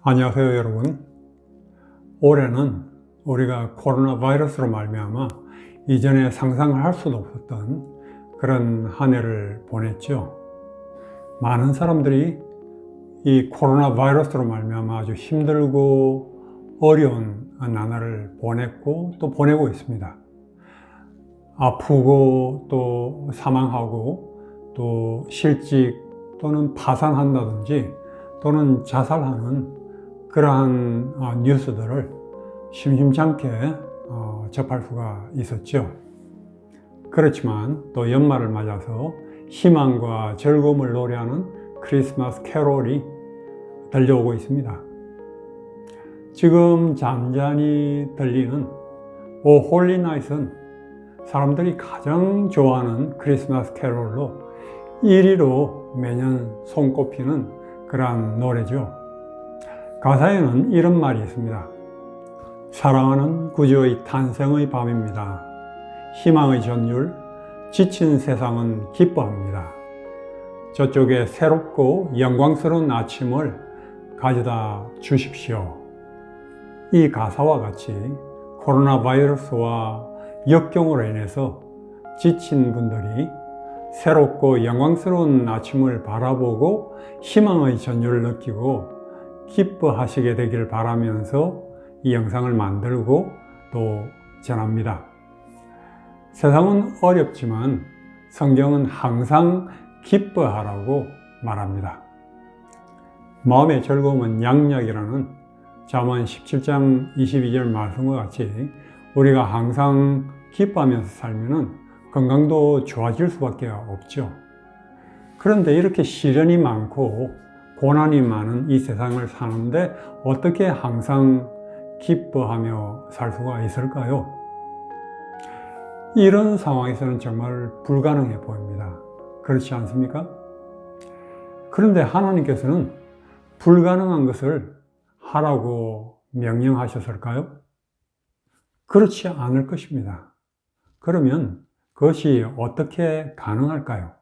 안녕하세요 여러분. 올해는 우리가 코로나 바이러스로 말미암아 이전에 상상을 할 수도 없었던 그런 한 해를 보냈죠. 많은 사람들이 이 코로나 바이러스로 말미암아 아주 힘들고 어려운 나날을 보냈고 또 보내고 있습니다. 아프고 또 사망하고 또 실직 또는 파산한다든지 또는 자살하는 그러한 뉴스들을 심심찮게 접할 수가 있었죠. 그렇지만 또 연말을 맞아서 희망과 즐거움을 노래하는 크리스마스 캐롤이 들려오고 있습니다. 지금 잔잔히 들리는 오 홀리 나잇은 사람들이 가장 좋아하는 크리스마스 캐롤로 1위로 매년 손꼽히는 그러한 노래죠. 가사에는 이런 말이 있습니다. 사랑하는 구주의 탄생의 밤입니다. 희망의 전율, 지친 세상은 기뻐합니다. 저쪽에 새롭고 영광스러운 아침을 가져다 주십시오. 이 가사와 같이 코로나 바이러스와 역경으로 인해서 지친 분들이 새롭고 영광스러운 아침을 바라보고 희망의 전율을 느끼고 기뻐하시게 되길 바라면서 이 영상을 만들고 또 전합니다. 세상은 어렵지만 성경은 항상 기뻐하라고 말합니다. 마음의 즐거움은 양약이라는 잠언 17장 22절 말씀과 같이 우리가 항상 기뻐하면서 살면 건강도 좋아질 수밖에 없죠. 그런데 이렇게 시련이 많고 고난이 많은 이 세상을 사는데 어떻게 항상 기뻐하며 살 수가 있을까요? 이런 상황에서는 정말 불가능해 보입니다. 그렇지 않습니까? 그런데 하나님께서는 불가능한 것을 하라고 명령하셨을까요? 그렇지 않을 것입니다. 그러면 그것이 어떻게 가능할까요?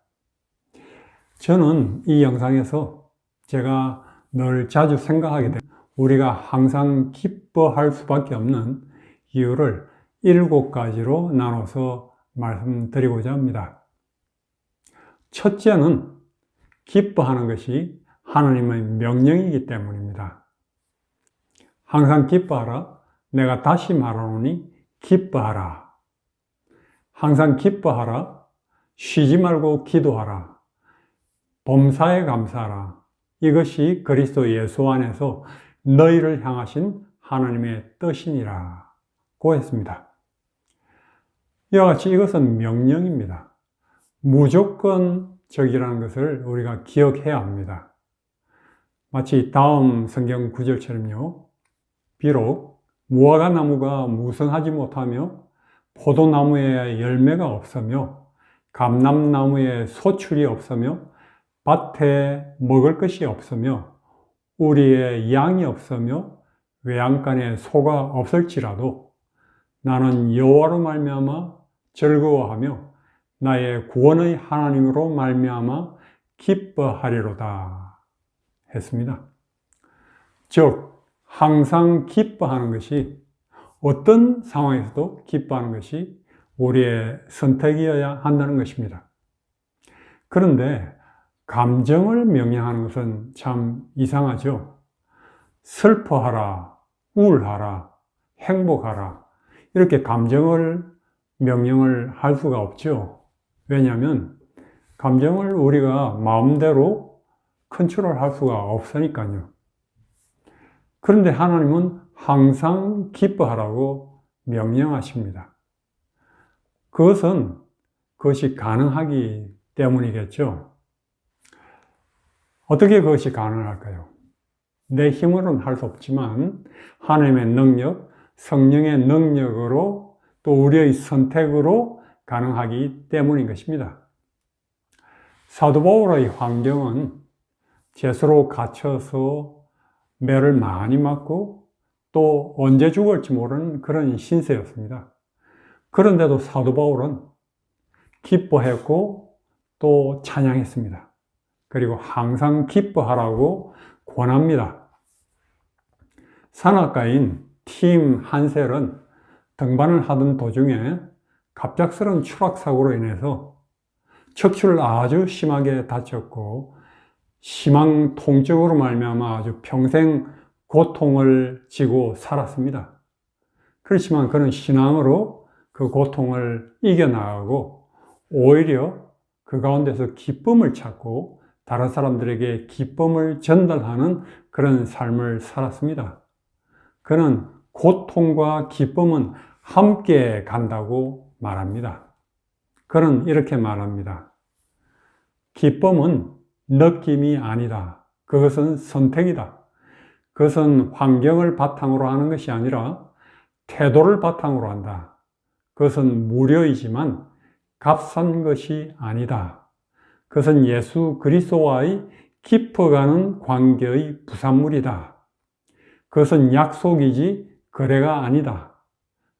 저는 이 영상에서 제가 늘 자주 생각하게 됩니다. 우리가 항상 기뻐할 수밖에 없는 이유를 7가지로 나눠서 말씀드리고자 합니다. 첫째는 기뻐하는 것이 하나님의 명령이기 때문입니다. 항상 기뻐하라. 내가 다시 말하노니 기뻐하라. 항상 기뻐하라. 쉬지 말고 기도하라. 범사에 감사하라. 이것이 그리스도 예수 안에서 너희를 향하신 하나님의 뜻이니라 고 했습니다. 이와 같이 이것은 명령입니다. 무조건적이라는 것을 우리가 기억해야 합니다. 마치 다음 성경 구절처럼요. 비록 무화과나무가 무성하지 못하며 포도나무에 열매가 없으며 감람나무에 소출이 없으며 밭에 먹을 것이 없으며 우리의 양이 없으며 외양간에 소가 없을지라도 나는 여호와로 말미암아 즐거워하며 나의 구원의 하나님으로 말미암아 기뻐하리로다 했습니다. 즉 항상 기뻐하는 것이 어떤 상황에서도 기뻐하는 것이 우리의 선택이어야 한다는 것입니다. 그런데 감정을 명령하는 것은 참 이상하죠. 슬퍼하라, 우울하라, 행복하라 이렇게 감정을 명령을 할 수가 없죠. 왜냐하면 감정을 우리가 마음대로 컨트롤할 수가 없으니까요. 그런데 하나님은 항상 기뻐하라고 명령하십니다. 그것이 가능하기 때문이겠죠. 어떻게 그것이 가능할까요? 내 힘으로는 할 수 없지만 하나님의 능력, 성령의 능력으로 또 우리의 선택으로 가능하기 때문인 것입니다. 사도 바울의 환경은 죄수로 갇혀서 매를 많이 맞고 또 언제 죽을지 모르는 그런 신세였습니다. 그런데도 사도 바울은 기뻐했고 또 찬양했습니다. 그리고 항상 기뻐하라고 권합니다. 산악가인 팀 한셀은 등반을 하던 도중에 갑작스러운 추락사고로 인해서 척추를 아주 심하게 다쳤고 심한 통증으로 말미암아 아주 평생 고통을 지고 살았습니다. 그렇지만 그는 신앙으로 그 고통을 이겨나가고 오히려 그 가운데서 기쁨을 찾고 다른 사람들에게 기쁨을 전달하는 그런 삶을 살았습니다. 그는 고통과 기쁨은 함께 간다고 말합니다. 그는 이렇게 말합니다. 기쁨은 느낌이 아니다. 그것은 선택이다. 그것은 환경을 바탕으로 하는 것이 아니라 태도를 바탕으로 한다. 그것은 무료이지만 값싼 것이 아니다. 그것은 예수 그리스도와의 깊어가는 관계의 부산물이다. 그것은 약속이지 거래가 아니다.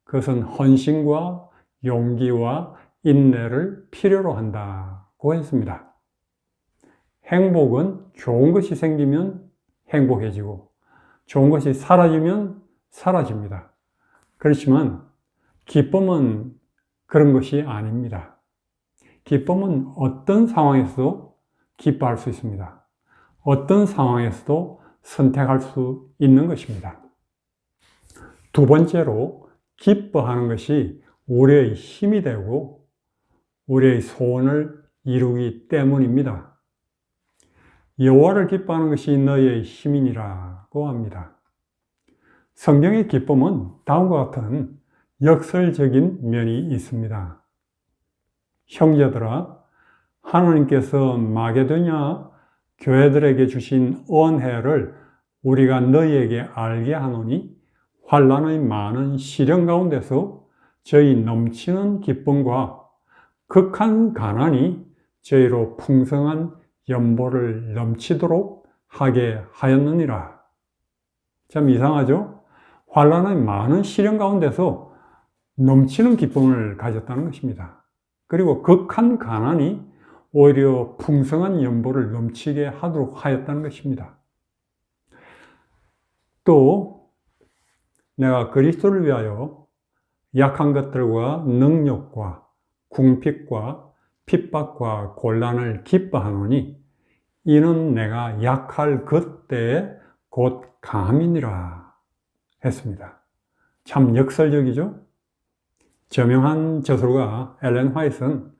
그것은 헌신과 용기와 인내를 필요로 한다고 했습니다. 행복은 좋은 것이 생기면 행복해지고 좋은 것이 사라지면 사라집니다. 그렇지만 기쁨은 그런 것이 아닙니다. 기쁨은 어떤 상황에서도 기뻐할 수 있습니다. 어떤 상황에서도 선택할 수 있는 것입니다. 두 번째로 기뻐하는 것이 우리의 힘이 되고 우리의 소원을 이루기 때문입니다. 여호와를 기뻐하는 것이 너희의 힘이니라고 합니다. 성경의 기쁨은 다음과 같은 역설적인 면이 있습니다. 형제들아, 하나님께서 마게도냐 교회들에게 주신 은혜를 우리가 너희에게 알게 하노니 환난의 많은 시련 가운데서 저희 넘치는 기쁨과 극한 가난이 저희로 풍성한 연보를 넘치도록 하게 하였느니라. 참 이상하죠? 환난의 많은 시련 가운데서 넘치는 기쁨을 가졌다는 것입니다. 그리고 극한 가난이 오히려 풍성한 연보를 넘치게 하도록 하였다는 것입니다. 또 내가 그리스도를 위하여 약한 것들과 능력과 궁핍과 핍박과 곤란을 기뻐하노니 이는 내가 약할 그때에 곧 강함이니라 했습니다. 참 역설적이죠? 저명한 저술가 엘렌 화이트는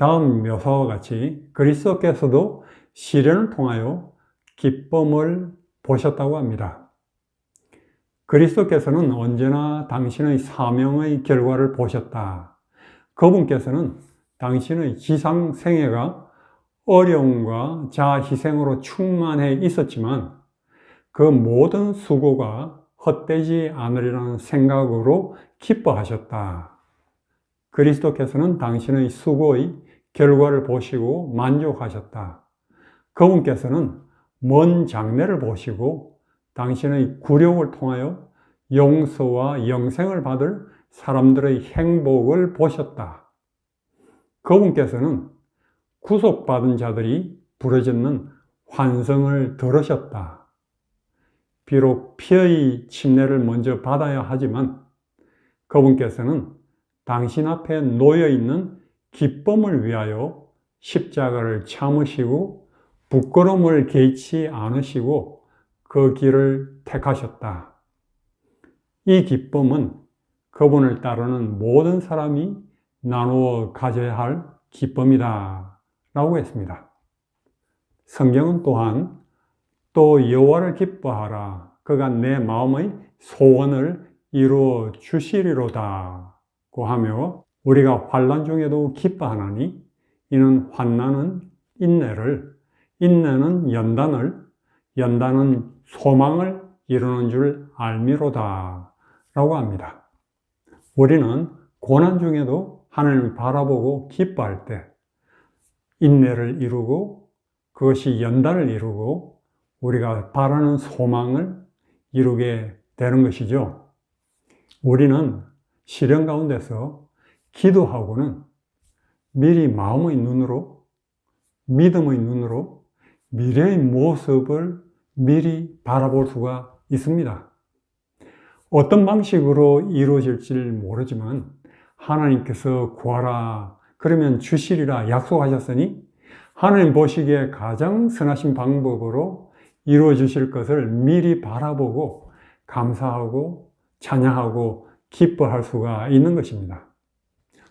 다음 묘사와 같이 그리스도께서도 시련을 통하여 기쁨을 보셨다고 합니다. 그리스도께서는 언제나 당신의 사명의 결과를 보셨다. 그분께서는 당신의 지상 생애가 어려움과 자아희생으로 충만해 있었지만 그 모든 수고가 헛되지 않으리라는 생각으로 기뻐하셨다. 그리스도께서는 당신의 수고의 결과를 보시고 만족하셨다. 그분께서는 먼 장래를 보시고 당신의 굴욕을 통하여 용서와 영생을 받을 사람들의 행복을 보셨다. 그분께서는 구속받은 자들이 부르짖는 환성을 들으셨다. 비록 피의 침례를 먼저 받아야 하지만 그분께서는 당신 앞에 놓여있는 기쁨을 위하여 십자가를 참으시고 부끄러움을 개의치 않으시고 그 길을 택하셨다. 이 기쁨은 그분을 따르는 모든 사람이 나누어 가져야 할 기쁨이다 라고 했습니다. 성경은 또한 또 여호와를 기뻐하라. 그가 내 마음의 소원을 이루어 주시리로다 고 하며 우리가 환난 중에도 기뻐하나니 이는 환난은 인내를, 인내는 연단을, 연단은 소망을 이루는 줄 알미로다 라고 합니다. 우리는 고난 중에도 하나님을 바라보고 기뻐할 때 인내를 이루고 그것이 연단을 이루고 우리가 바라는 소망을 이루게 되는 것이죠. 우리는 시련 가운데서 기도하고는 미리 마음의 눈으로, 믿음의 눈으로 미래의 모습을 미리 바라볼 수가 있습니다. 어떤 방식으로 이루어질지 모르지만 하나님께서 구하라 그러면 주시리라 약속하셨으니 하나님 보시기에 가장 선하신 방법으로 이루어 주실 것을 미리 바라보고 감사하고 찬양하고 기뻐할 수가 있는 것입니다.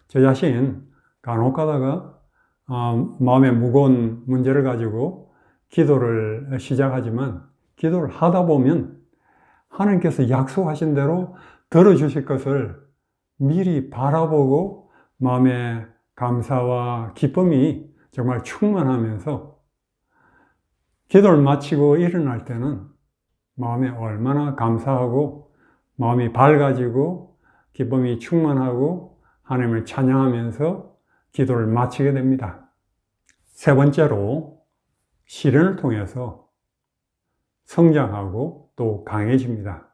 저 자신 간혹 가다가 마음에 무거운 문제를 가지고 기도를 시작하지만 기도를 하다 보면 하나님께서 약속하신 대로 들어주실 것을 미리 바라보고 마음의 감사와 기쁨이 정말 충만하면서 기도를 마치고 일어날 때는 마음에 얼마나 감사하고 마음이 밝아지고 기쁨이 충만하고 하나님을 찬양하면서 기도를 마치게 됩니다. 세 번째로 시련을 통해서 성장하고 또 강해집니다.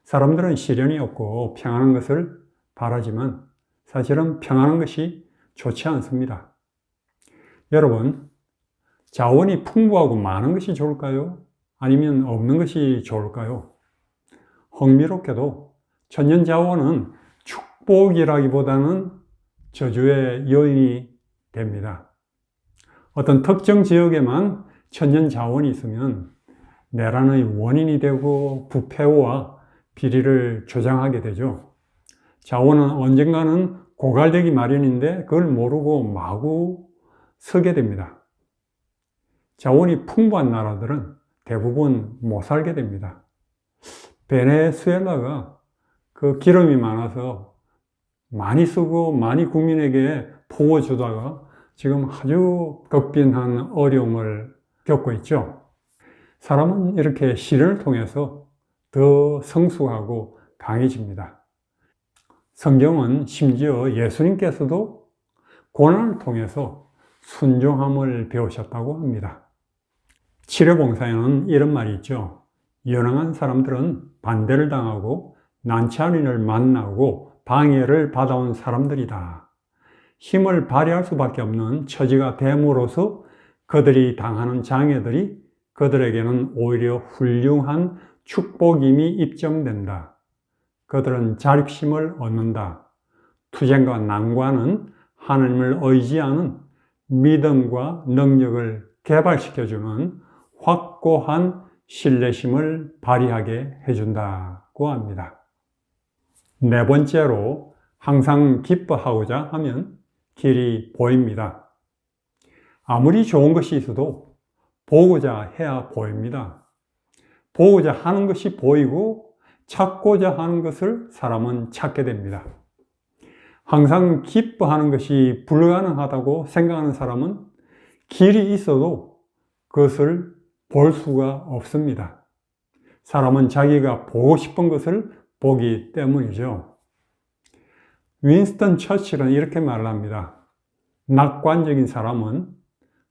사람들은 시련이 없고 평안한 것을 바라지만 사실은 평안한 것이 좋지 않습니다. 여러분, 자원이 풍부하고 많은 것이 좋을까요? 아니면 없는 것이 좋을까요? 흥미롭게도 천년자원은 축복이라기보다는 저주의 요인이 됩니다. 어떤 특정 지역에만 천년자원이 있으면 내란의 원인이 되고 부패와 비리를 조장하게 되죠. 자원은 언젠가는 고갈되기 마련인데 그걸 모르고 마구 서게 됩니다. 자원이 풍부한 나라들은 대부분 못 살게 됩니다. 베네수엘라가 그 기름이 많아서 많이 쓰고 많이 국민에게 부어주다가 지금 아주 극빈한 어려움을 겪고 있죠. 사람은 이렇게 시련을 통해서 더 성숙하고 강해집니다. 성경은 심지어 예수님께서도 고난을 통해서 순종함을 배우셨다고 합니다. 치료봉사에는 이런 말이 있죠. 연약한 사람들은 반대를 당하고 난처한인을 만나고 방해를 받아온 사람들이다. 힘을 발휘할 수밖에 없는 처지가 됨으로써 그들이 당하는 장애들이 그들에게는 오히려 훌륭한 축복임이 입증된다. 그들은 자립심을 얻는다. 투쟁과 난관은 하나님을 의지하는 믿음과 능력을 개발시켜주는 확고한 신뢰심을 발휘하게 해준다고 합니다. 네 번째로 항상 기뻐하고자 하면 길이 보입니다. 아무리 좋은 것이 있어도 보고자 해야 보입니다. 보고자 하는 것이 보이고 찾고자 하는 것을 사람은 찾게 됩니다. 항상 기뻐하는 것이 불가능하다고 생각하는 사람은 길이 있어도 그것을 볼 수가 없습니다. 사람은 자기가 보고 싶은 것을 보기 때문이죠. 윈스턴 처칠은 이렇게 말합니다. 낙관적인 사람은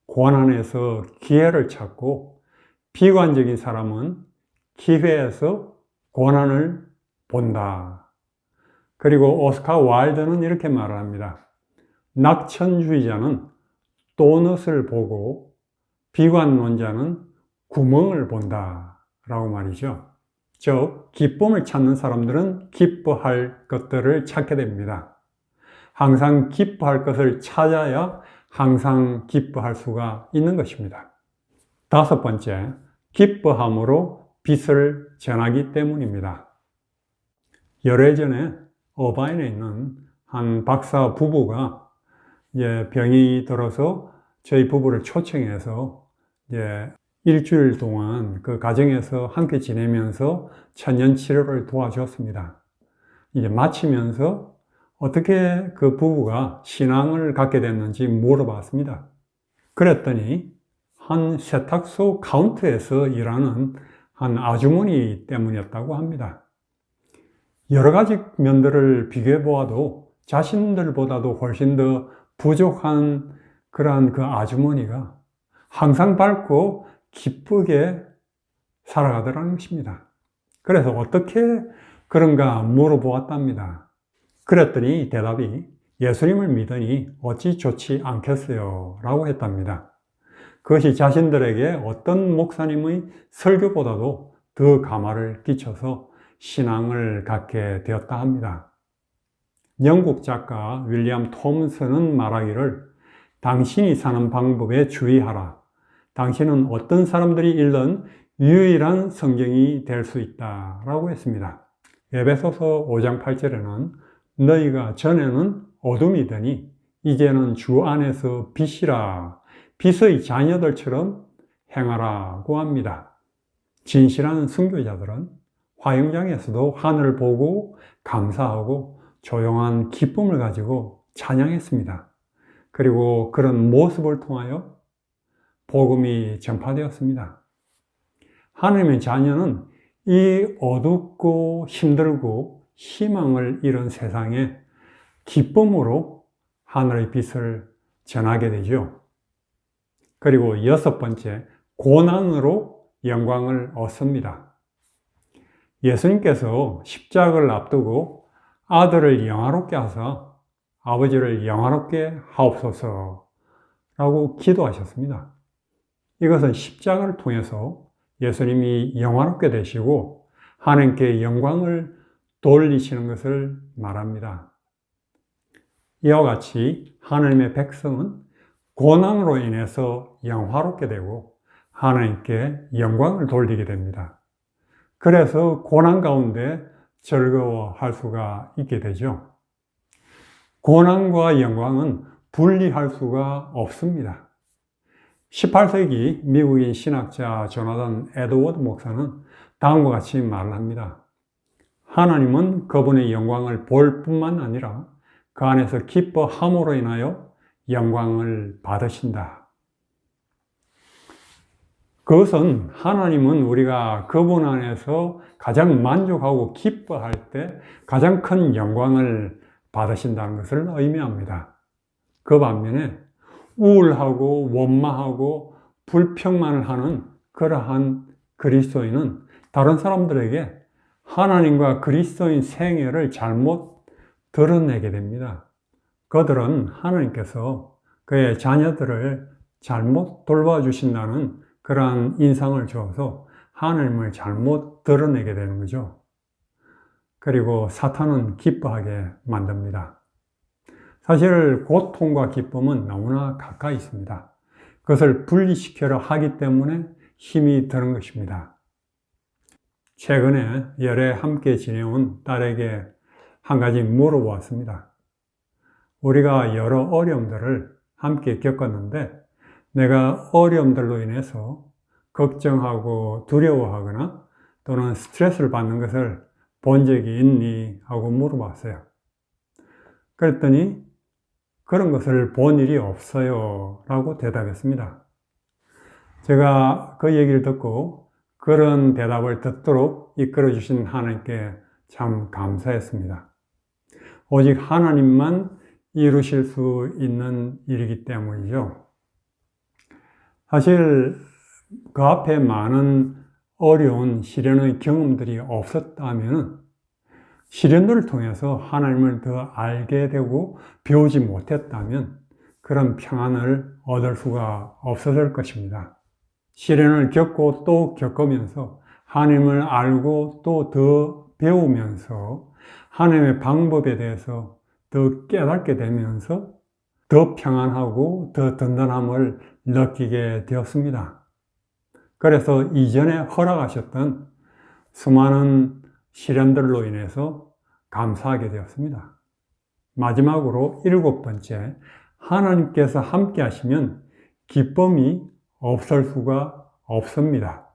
고난에서 기회를 찾고 비관적인 사람은 기회에서 고난을 본다. 그리고 오스카 와일드는 이렇게 말합니다. 낙천주의자는 도넛을 보고 비관론자는 구멍을 본다 라고 말이죠. 즉, 기쁨을 찾는 사람들은 기뻐할 것들을 찾게 됩니다. 항상 기뻐할 것을 찾아야 항상 기뻐할 수가 있는 것입니다. 다섯 번째, 기뻐함으로 빛을 전하기 때문입니다. 열흘 전에 어바인에 있는 한 박사 부부가 병이 들어서 저희 부부를 초청해서 일주일 동안 그 가정에서 함께 지내면서 천년치료를 도와주었습니다. 마치면서 어떻게 그 부부가 신앙을 갖게 됐는지 물어봤습니다. 그랬더니 한 세탁소 카운터에서 일하는 한 아주머니 때문이었다고 합니다. 여러 가지 면들을 비교해 보아도 자신들보다도 훨씬 더 부족한 그러한 그 아주머니가 항상 밝고 기쁘게 살아가더라는 것입니다. 그래서 어떻게 그런가 물어보았답니다. 그랬더니 대답이 예수님을 믿으니 어찌 좋지 않겠어요? 라고 했답니다. 그것이 자신들에게 어떤 목사님의 설교보다도 더 감화를 끼쳐서 신앙을 갖게 되었다 합니다. 영국 작가 윌리엄 톰슨은 말하기를 당신이 사는 방법에 주의하라. 당신은 어떤 사람들이 읽는 유일한 성경이 될 수 있다 라고 했습니다. 에베소서 5장 8절에는 너희가 전에는 어둠이더니 이제는 주 안에서 빛이라, 빛의 자녀들처럼 행하라고 합니다. 진실한 순교자들은 화영장에서도 하늘을 보고 감사하고 조용한 기쁨을 가지고 찬양했습니다. 그리고 그런 모습을 통하여 복음이 전파되었습니다. 하나님의 자녀는 이 어둡고 힘들고 희망을 잃은 세상에 기쁨으로 하늘의 빛을 전하게 되죠. 그리고 6번째, 고난으로 영광을 얻습니다. 예수님께서 십자가를 앞두고 아들을 영화롭게 하사 아버지를 영화롭게 하옵소서 라고 기도하셨습니다. 이것은 십자가를 통해서 예수님이 영화롭게 되시고 하나님께 영광을 돌리시는 것을 말합니다. 이와 같이 하나님의 백성은 고난으로 인해서 영화롭게 되고 하나님께 영광을 돌리게 됩니다. 그래서 고난 가운데 즐거워할 수가 있게 되죠. 고난과 영광은 분리할 수가 없습니다. 18세기 미국인 신학자 조나단 에드워드 목사는 다음과 같이 말을 합니다. 하나님은 그분의 영광을 볼 뿐만 아니라 그 안에서 기뻐함으로 인하여 영광을 받으신다. 그것은 하나님은 우리가 그분 안에서 가장 만족하고 기뻐할 때 가장 큰 영광을 받으신다는 것을 의미합니다. 그 반면에 우울하고 원망하고 불평만을 하는 그러한 그리스도인은 다른 사람들에게 하나님과 그리스도인 생애를 잘못 드러내게 됩니다. 그들은 하나님께서 그의 자녀들을 잘못 돌봐주신다는 그러한 인상을 주어서 하나님을 잘못 드러내게 되는 거죠. 그리고 사탄은 기뻐하게 만듭니다. 사실 고통과 기쁨은 너무나 가까이 있습니다. 그것을 분리시켜야 하기 때문에 힘이 드는 것입니다. 최근에 열에 함께 지내온 딸에게 한 가지 물어보았습니다. 우리가 여러 어려움들을 함께 겪었는데 내가 어려움들로 인해서 걱정하고 두려워하거나 또는 스트레스를 받는 것을 본 적이 있니? 하고 물어봤어요. 그랬더니 그런 것을 본 일이 없어요 라고 대답했습니다. 제가 그 얘기를 듣고 그런 대답을 듣도록 이끌어 주신 하나님께 참 감사했습니다. 오직 하나님만 이루실 수 있는 일이기 때문이죠. 사실 그 앞에 많은 어려운 시련의 경험들이 없었다면 시련들을 통해서 하나님을 더 알게 되고 배우지 못했다면 그런 평안을 얻을 수가 없었을 것입니다. 시련을 겪고 또 겪으면서 하나님을 알고 또 더 배우면서 하나님의 방법에 대해서 더 깨닫게 되면서 더 평안하고 더 든든함을 느끼게 되었습니다. 그래서 이전에 허락하셨던 수많은 시련들로 인해서 감사하게 되었습니다. 마지막으로 7번째, 하나님께서 함께 하시면 기쁨이 없을 수가 없습니다.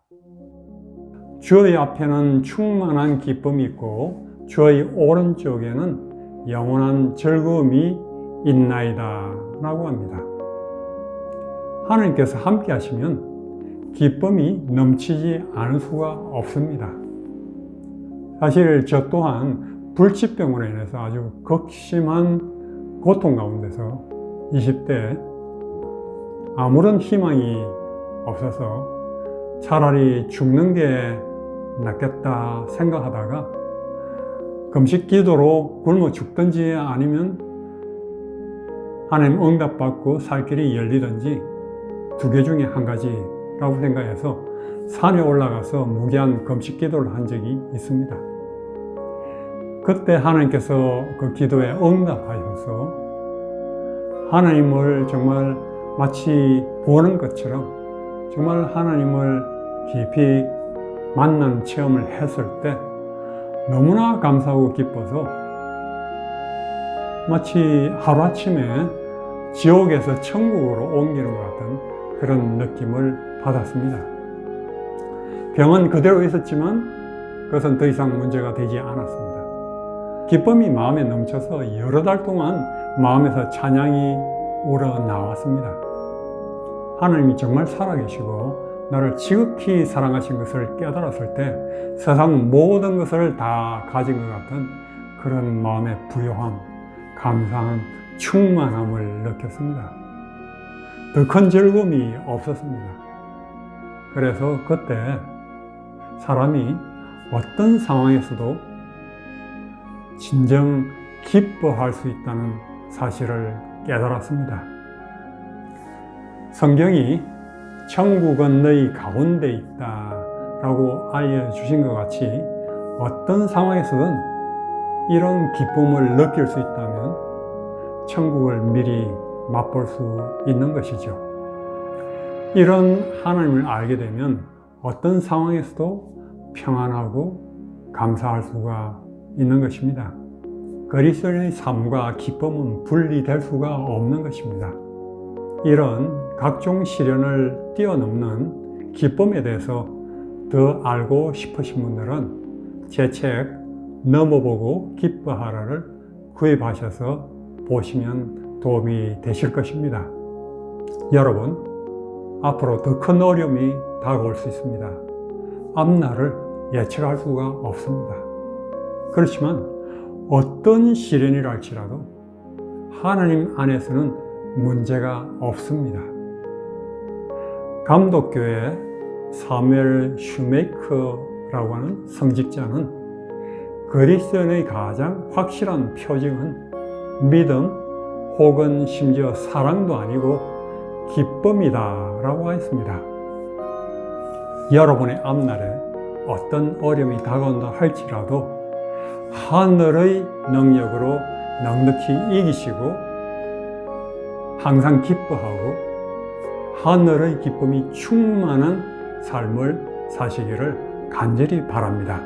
주의 앞에는 충만한 기쁨이 있고 주의 오른쪽에는 영원한 즐거움이 있나이다 라고 합니다. 하나님께서 함께 하시면 기쁨이 넘치지 않을 수가 없습니다. 사실 저 또한 불치병으로 인해서 아주 극심한 고통 가운데서 20대 아무런 희망이 없어서 차라리 죽는 게 낫겠다 생각하다가 금식 기도로 굶어 죽든지 아니면 하나님 응답받고 살 길이 열리든지 두 개 중에 한 가지라고 생각해서 산에 올라가서 무기한 금식 기도를 한 적이 있습니다. 그때 하나님께서 그 기도에 응답하셔서 하나님을 정말 마치 보는 것처럼 정말 하나님을 깊이 만난 체험을 했을 때 너무나 감사하고 기뻐서 마치 하루아침에 지옥에서 천국으로 옮기는 것 같은 그런 느낌을 받았습니다. 병은 그대로 있었지만 그것은 더 이상 문제가 되지 않았습니다. 기쁨이 마음에 넘쳐서 여러 달 동안 마음에서 찬양이 우러나왔습니다. 하나님이 정말 살아계시고 나를 지극히 사랑하신 것을 깨달았을 때 세상 모든 것을 다 가진 것 같은 그런 마음의 부요함, 감사함, 충만함을 느꼈습니다. 더 큰 즐거움이 없었습니다. 그래서 그때 사람이 어떤 상황에서도 진정 기뻐할 수 있다는 사실을 깨달았습니다. 성경이 천국은 너희 가운데 있다 라고 알려주신 것 같이 어떤 상황에서든 이런 기쁨을 느낄 수 있다면 천국을 미리 맛볼 수 있는 것이죠. 이런 하나님을 알게 되면 어떤 상황에서도 평안하고 감사할 수가 있는 것입니다. 그리스도인의 삶과 기쁨은 분리될 수가 없는 것입니다. 이런 각종 시련을 뛰어넘는 기쁨에 대해서 더 알고 싶으신 분들은 제 책 넘어보고 기뻐하라를 구입하셔서 보시면 도움이 되실 것입니다. 여러분, 앞으로 더 큰 어려움이 다가올 수 있습니다. 앞날을 예측할 수가 없습니다. 그렇지만 어떤 시련이랄지라도 하나님 안에서는 문제가 없습니다. 감독교회 사무엘 슈메이커라고 하는 성직자는 그리스도인의 가장 확실한 표징은 믿음 혹은 심지어 사랑도 아니고 기쁨이다 라고 했습니다. 여러분의 앞날에 어떤 어려움이 다가온다 할지라도 하늘의 능력으로 넉넉히 이기시고 항상 기뻐하고 하늘의 기쁨이 충만한 삶을 사시기를 간절히 바랍니다.